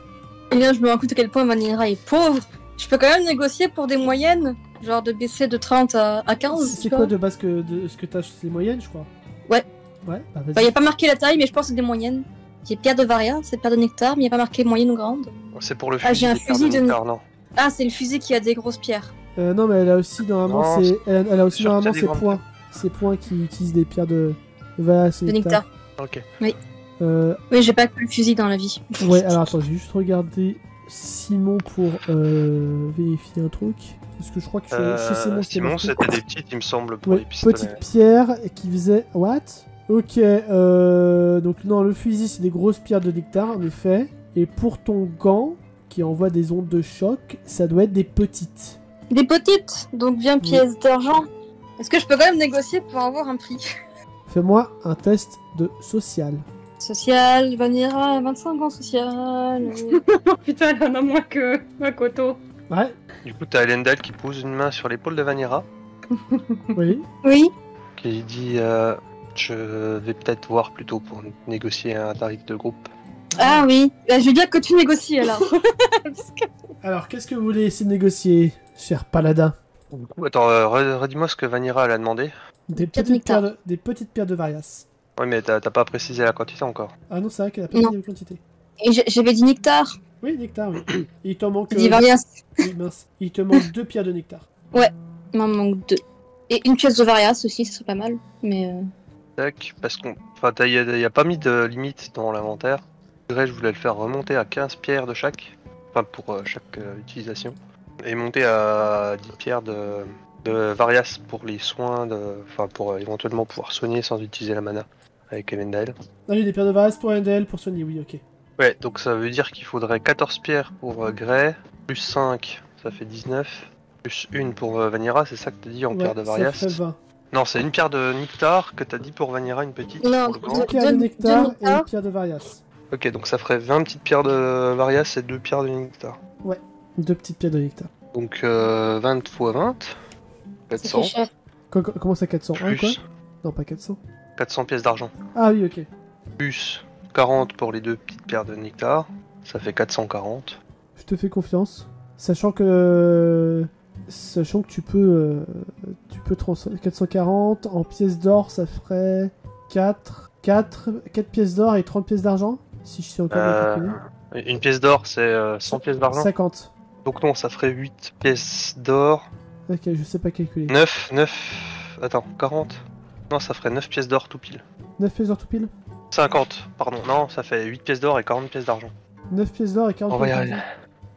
Et là, je me rends compte à quel point Vanira est pauvre. Je peux quand même négocier pour des moyennes, genre de baisser de 30 à 15. C'est quoi de base ce que t'as, c'est les moyennes, je crois? Ouais. Ouais, bah vas-y. Bah, y a pas marqué la taille, mais je pense que c'est des moyennes. Il y a pierre de Varia, c'est pierre de nectar, mais il y a pas marqué moyenne ou grande. C'est pour le Ah, fusil. j'ai un des pierres fusil de- Nectar, non. Ah, c'est le fusil qui a des grosses pierres. Non, mais elle a aussi normalement, Non, elle a aussi sûr que normalement c'est ses des points. Ses points qui utilisent des pierres de... Voilà, c'est De nectar. Ok. Oui, j'ai pas que le fusil dans la vie. Ouais, alors attends, j'ai juste regardé Simon pour vérifier un truc. Parce que je crois que chez Simon, c'était Simon, marqué. c'était des petites, il me semble, pour Ouais, les pistolets. petite pierre qui faisait... What? Ok, donc non, le fusil, c'est des grosses pierres de nectar, en effet. Et pour ton gant, qui envoie des ondes de choc, ça doit être des petites. Des petites, donc 20 pièces d'argent. Est-ce que je peux quand même négocier pour avoir un prix? Fais-moi un test de social. Social, Vanira, 25 ans social. Oh putain, elle en a moins que Makoto. Ouais, Du coup, t'as Elendel qui pose une main sur l'épaule de Vanira, oui. Oui. qui dit je vais peut-être voir plutôt pour négocier un tarif de groupe. Ah oui, je veux dire que tu négocies alors. Parce que- Alors, qu'est-ce que vous voulez essayer de négocier, cher paladin? Du coup, attends, redis-moi ce que Vanira elle a demandé. Des Pierre de petites nectar. des petites pierres de Varias. Oui, mais t'as pas précisé la quantité encore. Ah non, c'est vrai qu'elle a pas Non. dit la quantité. Et j'avais dit nectar. Oui, nectar, oui. Il te manque... J'ai dit varias. oui, mince. Il te manque 2 pierres de nectar. Il m'en manque 2. Et une pièce de varias aussi, ça serait pas mal. Mais Tac, parce qu'on. Enfin, y a pas mis de limite dans l'inventaire. Je voulais le faire remonter à 15 pierres de chaque. Enfin, pour chaque utilisation. Et monter à 10 pierres de Varias pour les soins, enfin, pour éventuellement pouvoir soigner sans utiliser la mana avec Elendil. Ah oui, des pierres de Varias pour NDL, pour soigner, oui, ok. Ouais, donc ça veut dire qu'il faudrait 14 pierres pour Grey, plus 5, ça fait 19, plus 1 pour Vanira, c'est ça que t'as dit en pierre de ça Varias? ferait 20. Non, c'est une pierre de Nectar que t'as dit pour Vanira, une petite. Non, pour le grand. Une pierre de Deux nectar et nectar. une pierre de Varias. Ok, donc ça ferait 20 petites pierres de Varias et 2 pierres de Nectar. 2 petites pierres de nectar. Donc 20 x 20, ça 400, fait cher. Comment ça, 400? Hein, quoi? plus Non, pas 400. 400 pièces d'argent. Ah oui, ok. Plus 40 pour les 2 petites pierres de Nectar, ça fait 440. Je te fais confiance. Sachant que tu peux transformer 440 en pièces d'or, ça ferait 4 pièces d'or et 30 pièces d'argent. Si je sais encore bien calculer. Une pièce d'or, c'est 100 pièces d'argent. 50. Donc non, ça ferait 8 pièces d'or. Ok, je sais pas calculer. 9. Attends, 40. Non, ça ferait 9 pièces d'or tout pile. 9 pièces d'or tout pile. 50, pardon. Non, ça fait 8 pièces d'or et 40 pièces d'argent. 9 pièces d'or et 40 On va y pièces arriver. d'argent.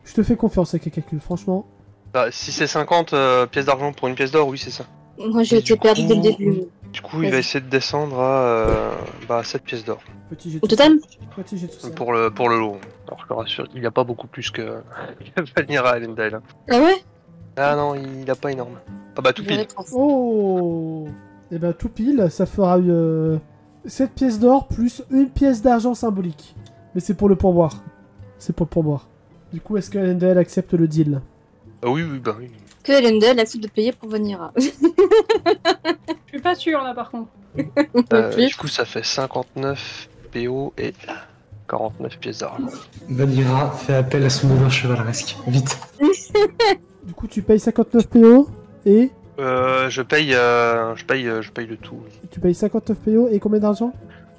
Je te fais confiance avec les calculs, franchement. Bah, si c'est 50 pièces d'argent pour une pièce d'or, oui, c'est ça. Moi j'ai Et été du perdu dès le coup- début. Du coup, il va Vas-y. essayer de descendre à 7 pièces d'or. Petit jet de Au total Petit jet de social. Pour le lot. Alors, je te rassure, il n'y a pas beaucoup plus que Vanira Elendil. Hein. Ah ouais Ah non, il a pas énorme. Ah bah, tout pile. Oh. Et ben tout pile, ça fera 7 pièces d'or plus une pièce d'argent symbolique. Mais c'est pour le pourboire. C'est pour le pourboire. Du coup, est-ce que LNDL accepte le deal? Ah oui, oui, bah oui. Que Elendel accepte de payer pour Vanira. Je suis pas sûre là par contre. Du coup, ça fait 59 PO et 49 pièces d'argent. Vanira fait appel à son honneur chevaleresque. Vite. Du coup, tu payes 59 PO et Je paye le tout. tu payes 59 PO et combien d'argent?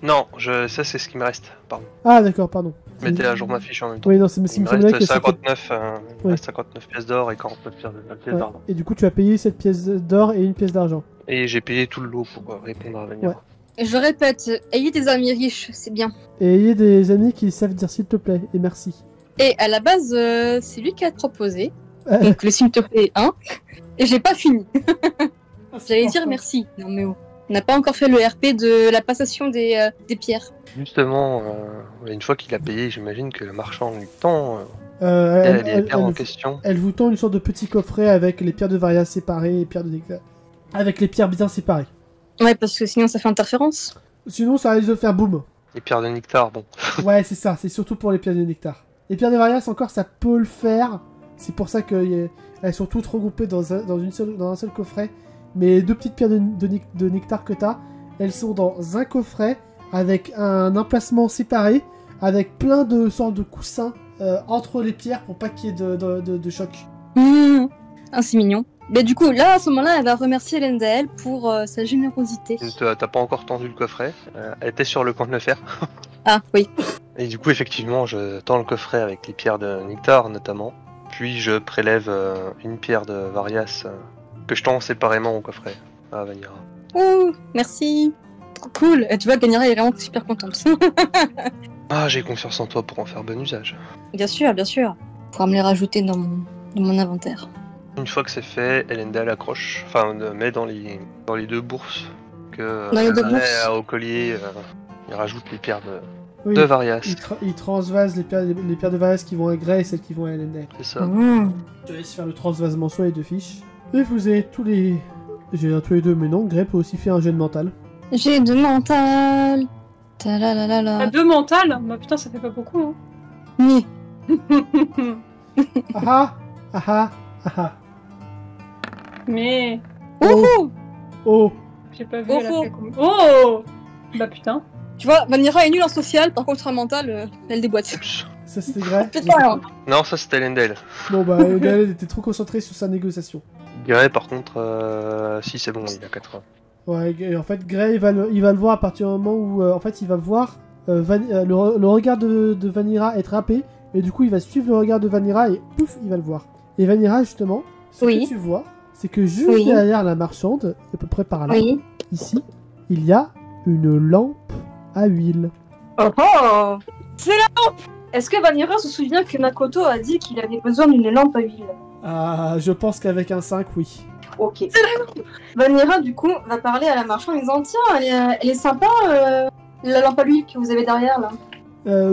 Non, ça c'est ce qui me reste. Pardon. Ah d'accord, pardon. Mettez à jour ma fiche en même temps. Oui, non, c'est mais il Il me me semblait reste que c'était... 59, il me Ouais. reste 59 pièces d'or et 49 pièces Ouais. d'argent. Et du coup, tu as payé cette pièce d'or et une pièce d'argent. Et j'ai payé tout le lot pour répondre à Vanira. Ouais. Et je répète, ayez des amis riches, c'est bien. Et ayez des amis qui savent dire s'il te plaît et merci. Et à la base, c'est lui qui a proposé. Euh, Donc le s'il te plaît 1. Et j'ai pas fini. J'allais dire merci. Non mais oh. On n'a pas encore fait le RP de la passation des pierres. Justement, une fois qu'il a payé, j'imagine que le marchand lui tend elle, les pierres en question. elle vous tend une sorte de petit coffret avec les pierres de Varia séparées et les pierres de nectar. Avec les pierres bien séparées. Ouais, parce que sinon ça fait interférence. Sinon, ça risque de faire boum. Les pierres de nectar, bon. Ouais, c'est ça, c'est surtout pour les pierres de nectar. Les pierres de Varias, encore, ça peut le faire. C'est pour ça qu'elles sont toutes regroupées dans un seul coffret. Mais les 2 petites pierres de nectar que t'as, elles sont dans un coffret avec un emplacement séparé, avec plein de sortes de coussins entre les pierres pour pas qu'il y ait de choc. Ah, c'est mignon. Mais du coup, là, à ce moment-là, elle va remercier Elendel pour sa générosité. T'as pas encore tendu le coffret. Elle était sur le point de le faire. Ah, oui. Et du coup, effectivement, je tends le coffret avec les pierres de nectar notamment. Puis je prélève une pierre de Varias que je tends séparément au coffret à Vanira. Ouh, merci. Trop cool. Et tu vois, Gagnara est vraiment super contente. Ah, j'ai confiance en toi pour en faire bon usage. Bien sûr, bien sûr. Pour me les rajouter dans mon inventaire. Une fois que c'est fait, Elendel accroche, enfin met dans les 2 bourses que Dans les 2 elle met bourses. au collier. Il rajoute les pierres Oui, de Varias. il transvase les pierres de Varias qui vont à Grey et celles qui vont à Elendel. C'est ça. Mmh. Je laisse faire le transvasement sur les 2 fiches. Et vous avez tous les... J'ai tous les 2, mais non, Grey peut aussi faire un jet de mental. J'ai de mental. Ta la la la T'as la. 2 mentales? Bah putain, ça fait pas beaucoup. Ni. Ah ah ah ah ah. Mais Oh, Ouhou. oh, J'ai pas vu. Oh, elle a oh. fait combien. Oh bah putain. Tu vois, Vanira est nulle en social, par contre en mental, elle déboîte. Oups. Ça c'était Grey. Putain, hein. Non, ça c'était Lendel. Bon bah, elle était trop concentrée sur sa négociation. Grey, par contre, si c'est bon, il a 80. Ouais, et en fait, Grey, il va le voir à partir du moment où, en fait, il va voir le regard de Vanira être râpé, et du coup, il va suivre le regard de Vanira, et pouf, il va le voir. Et Vanira, justement, ce Oui. que tu vois, c'est que juste Oui. derrière la marchande, à peu près par là, Oui. ici, il y a une lampe à huile. Oh oh. C'est la lampe. Est-ce que Vanira se souvient que Makoto a dit qu'il avait besoin d'une lampe à huile? Ah, je pense qu'avec un 5, oui. Ok. C'est la lampe. Vanira, du coup, va parler à la marchande en disant tiens, elle est sympa, la lampe à huile que vous avez derrière là.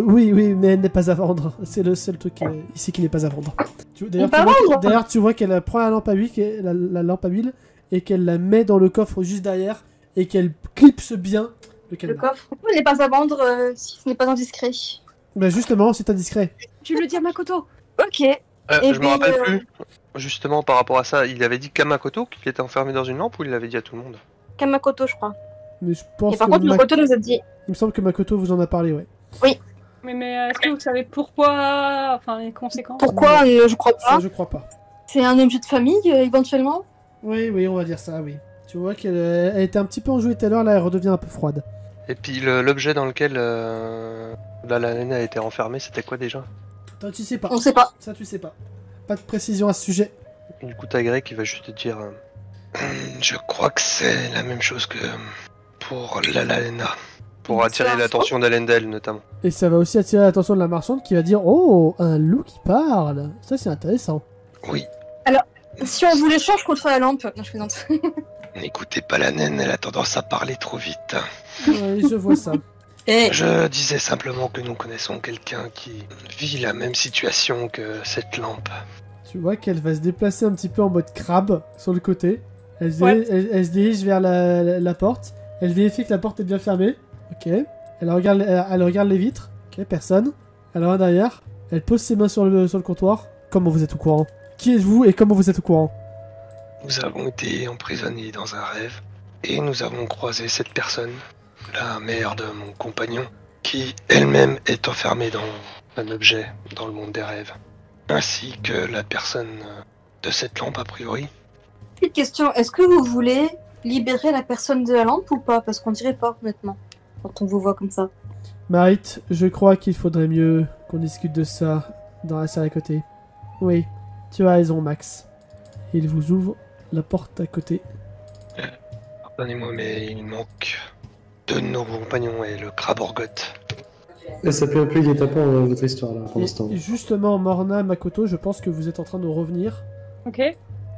Oui, mais elle n'est pas à vendre. C'est le seul truc ici qui n'est pas à vendre. D'ailleurs, pas vendre. tu vois qu'elle prend la lampe à huile, la lampe à huile, et qu'elle la met dans le coffre juste derrière, et qu'elle clipse bien le Le cadenas. coffre. Pourquoi elle n'est pas à vendre si ce n'est pas indiscret? Bah justement, c'est indiscret. Tu le dis à Makoto. Ok. Et Je me puis, rappelle plus. Justement, par rapport à ça, il avait dit qu'à Makoto qu'il était enfermé dans une lampe ou il l'avait dit à tout le monde? Kamakoto, je crois. Mais je pense Et par que contre, Makoto nous a dit. il me semble que Makoto vous en a parlé, ouais. Mais est-ce que vous savez pourquoi? Enfin, les conséquences. Pourquoi je crois Ça, pas. je crois pas. C'est un objet de famille, éventuellement. Oui, on va dire ça, oui. Tu vois qu'elle elle était un petit peu enjouée tout à l'heure, là, elle redevient un peu froide. Et puis l'objet dans lequel la Lena a été renfermée, c'était quoi déjà? Toi, tu sais pas. On sait pas. Ça, tu sais pas. Pas de précision à ce sujet. Du coup, t'as Grey qui va juste te dire je crois que c'est la même chose que pour la Lena. Pour attirer l'attention d'Alendel notamment. Et ça va aussi attirer l'attention de la marchande qui va dire oh, un loup qui parle. Ça, c'est intéressant. Oui, Si on vous l'échange contre la lampe. Non, je plaisante. n'écoutez pas la naine, elle a tendance à parler trop vite. Ouais, je vois ça. Eh, Je disais simplement que nous connaissons quelqu'un qui vit la même situation que cette lampe. Tu vois qu'elle va se déplacer un petit peu en mode crabe sur le côté. Elle se, Ouais. elle se dirige vers la porte. Elle vérifie que la porte est bien fermée. Ok. Elle regarde les vitres. Ok, personne. Elle va derrière. Elle pose ses mains sur le comptoir. Comment vous êtes au courant? Qui êtes-vous et comment vous êtes au courant? Nous avons été emprisonnés dans un rêve et nous avons croisé cette personne, la mère de mon compagnon, qui elle-même est enfermée dans un objet dans le monde des rêves, ainsi que la personne de cette lampe a priori. petite question. Est-ce que vous voulez libérer la personne de la lampe ou pas? Parce qu'on dirait pas, honnêtement. Quand on vous voit comme ça. Marit, je crois qu'il faudrait mieux qu'on discute de ça dans la salle à côté. Oui, tu as raison, Max. Il vous ouvre la porte à côté. Pardonnez-moi, mais il manque deux de nos compagnons et le crabe Orgoth. Ça peut un peu guet-apens votre histoire là pour l'instant. Et justement, Morna, Makoto, je pense que vous êtes en train de revenir. Ok.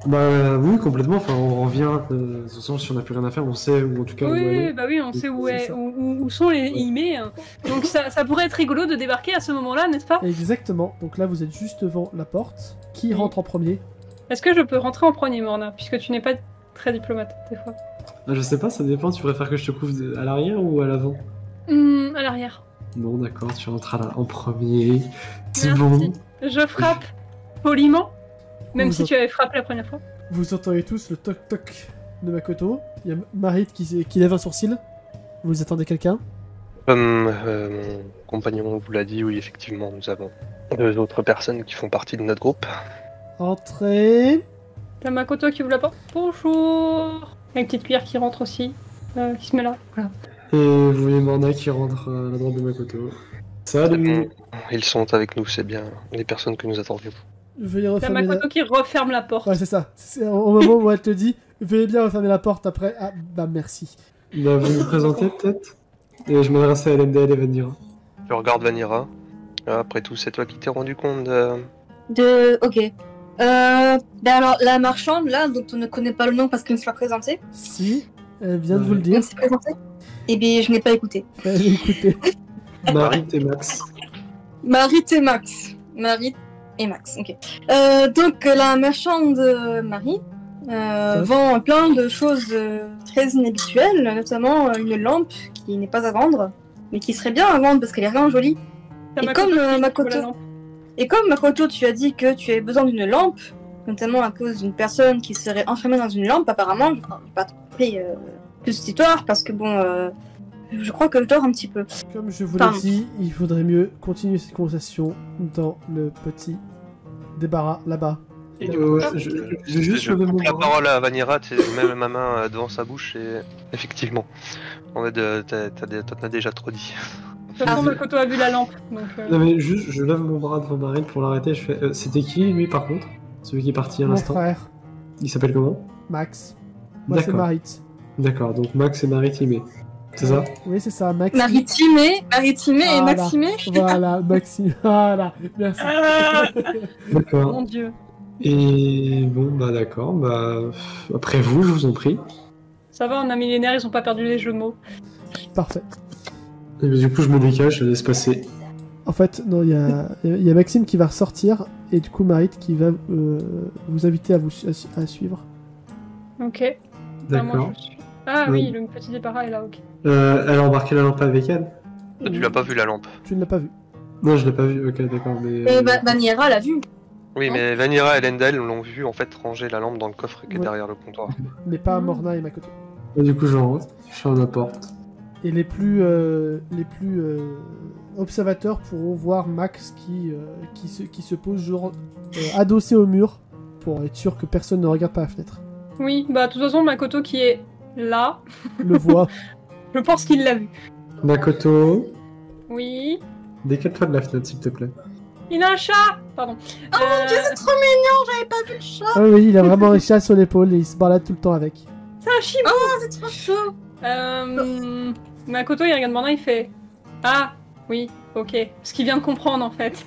Bah oui, complètement. Enfin, on revient. De toute façon, si on n'a plus rien à faire, on sait ou en tout cas où aller. Oui, bah oui, on sait où, C'est ça. où sont les IME. Hein. Donc ça pourrait être rigolo de débarquer à ce moment-là, n'est-ce pas? Exactement. Donc là, vous êtes juste devant la porte. Qui Oui. rentre en premier? Est-ce que je peux rentrer en premier, Morna? Puisque tu n'es pas très diplomate, des fois. Ah, je sais pas, ça dépend. Tu préfères que je te couvre à l'arrière ou à l'avant? À l'arrière. Non, d'accord, tu rentres en premier. C'est Merci. bon. Je frappe poliment, même Vous si en- tu avais frappé la première fois. Vous entendez tous le toc-toc de Makoto. Il y a Marit qui lève un sourcil. Vous attendez quelqu'un? Comme mon compagnon vous l'a dit, oui, effectivement, nous avons deux autres personnes qui font partie de notre groupe. Entrez. T'as Makoto qui ouvre la porte. Bonjour. Avec une petite cuillère qui rentre aussi, qui se met là. Voilà. Et vous voyez Morna qui rentre à la droite de Makoto. Salut. Ils sont avec nous, c'est bien les personnes que nous attendions. Veuillez T'as refermer la... Makoto qui referme la porte. Ouais, c'est ça. C'est au moment où elle te dit, veuillez bien refermer la porte après. Ah, bah merci. Bah, vous vous présentez peut-être? Et je m'adresse à LMDL et Vanira. Tu regardes Vanira. Après tout, c'est toi qui t'es rendu compte Ok. Ben alors, la marchande, là, dont on ne connaît pas le nom parce qu'elle ne s'est pas présentée. Si, elle vient de vous le Elle dire. s'est présentée. Eh bien, je n'ai pas écouté. Écoutez. Marie et Max. Marit et Max. Marit et Max, ok. Donc, la marchande Marie vend plein de choses très inhabituelles, notamment une lampe qui n'est pas à vendre, mais qui serait bien à vendre parce qu'elle est vraiment jolie. T'as Et Makoto comme, qui ouvre Makoto- la lampe. Et comme Makoto, tu as dit que tu avais besoin d'une lampe, notamment à cause d'une personne qui serait enfermée dans une lampe, apparemment, je n'ai pas compris de cette histoire parce que bon, je crois que je dors un petit peu. Comme je vous l'ai Pardon. dit, il faudrait mieux continuer cette conversation dans le petit débarras là-bas. Et du coup, je vais juste je lever mon coupe la bras. parole à Vanira, tu mets ma main devant sa bouche et effectivement, en fait, t'en as déjà trop dit. De toute façon, Makoto a vu la lampe. Donc, Non mais juste, je lève mon bras devant Marine pour l'arrêter. Je fais. C'était qui lui par contre? Celui qui est parti à Mon l'instant. frère, Il s'appelle comment? Max. Moi, c'est D'accord. Marit. D'accord. Donc Max et Maritime. C'est ça? Oui, c'est ça, Max. Maritimé et Voilà. Maximé. Voilà, Maxime. Voilà, merci. D'accord. mon dieu. Et bon bah d'accord. Bah après vous, je vous en prie. Ça va, on a millénaire, ils ont pas perdu les jeux de mots. Parfait. Et bah, du coup, je me décale, je laisse passer. En fait, non, il y a Maxime qui va ressortir et du coup Marit qui va vous inviter à suivre. Ok. Ah, moi, D'accord. je suis... Ah Oui. oui, le petit débarras est là, ok. Elle a embarqué la lampe avec elle? Tu l'as pas vu la lampe. Tu ne l'as pas vu. Non, je l'ai pas vu. Ok, d'accord. Mais. Vanira l'a vu. Oui, Non. mais Vanira et Lendel l'ont vu en fait ranger la lampe dans le coffre qui est Ouais. derrière le comptoir. Mais pas Mhm. Morna et Makoto. Et du coup, je rentre. Je ferme la porte. Et les plus observateurs pourront voir Max qui se pose genre adossé au mur pour être sûr que personne ne regarde par la fenêtre. Oui, bah de toute façon, Makoto qui est là, Le voit. je pense qu'il l'a vu. Makoto, Oui. décale-toi de la fenêtre, s'il te plaît. Il a un chat. Pardon. Oh mon dieu, c'est trop mignon, j'avais pas vu le chat. Ah oui, il a vraiment un chat sur l'épaule et il se balade tout le temps avec. C'est un chibou. C'est trop chaud. Makoto, il regarde Morna, il fait... Ah, oui, ok. Ce qu'il vient de comprendre, en fait.